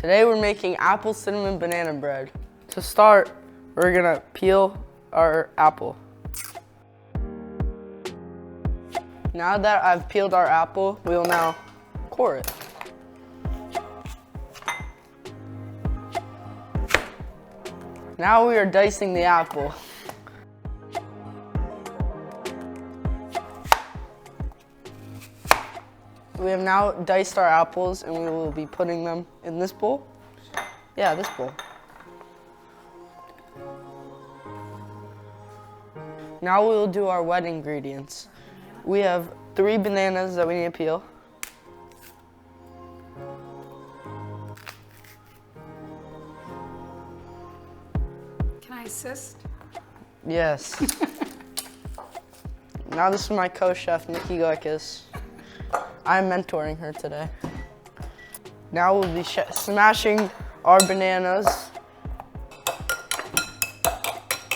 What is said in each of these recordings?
Today we're making apple cinnamon banana bread. To start, we're gonna peel our apple. Now that I've peeled our apple, we will now core it. Now we are dicing the apple. We have now diced our apples and we will be putting them in this bowl. Yeah, this bowl. Now we will do our wet ingredients. We have 3 bananas that we need to peel. Can I assist? Yes. Now this is my co-chef, Nikki Glickis. I'm mentoring her today. Now we'll be smashing our bananas.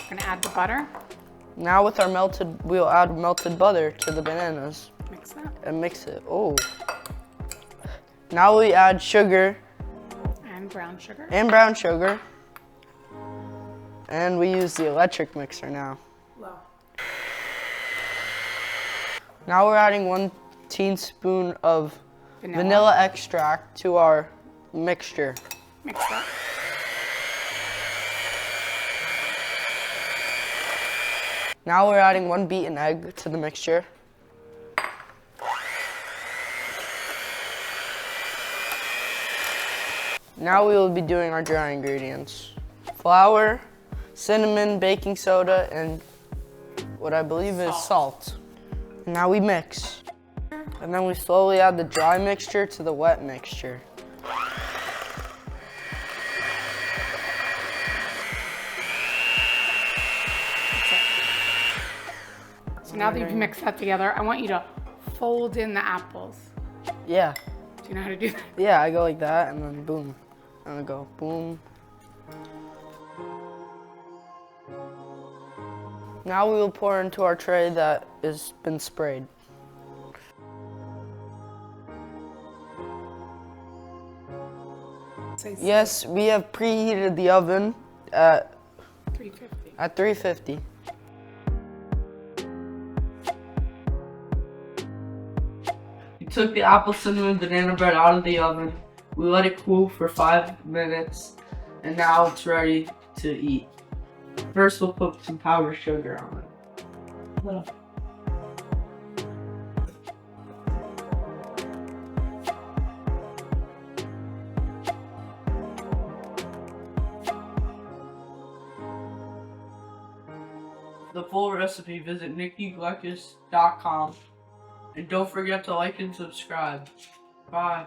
Gonna add the butter. Now with our we'll add melted butter to the bananas. Mix that. And mix it. Oh. Now we add sugar. And brown sugar. And brown sugar. And we use the electric mixer now. Low. Now we're adding 1 teaspoon of vanilla extract to our mixture. Mix that. Now we're adding 1 beaten egg to the mixture. Now we will be doing our dry ingredients. Flour, cinnamon, baking soda, and what I believe is salt. And now we mix. And then we slowly add the dry mixture to the wet mixture. So now that you've mixed that together, I want you to fold in the apples. Yeah. Do you know how to do that? Yeah, I go like that and then boom. And I go boom. Now we will pour into our tray that has been sprayed. Yes, we have preheated the oven at 350. At 350. We took the apple cinnamon banana bread out of the oven. We let it cool for 5 minutes, and now it's ready to eat. First, we'll put some powdered sugar on it. For the full recipe, visit nickygluckus.com. And don't forget to like and subscribe. Bye.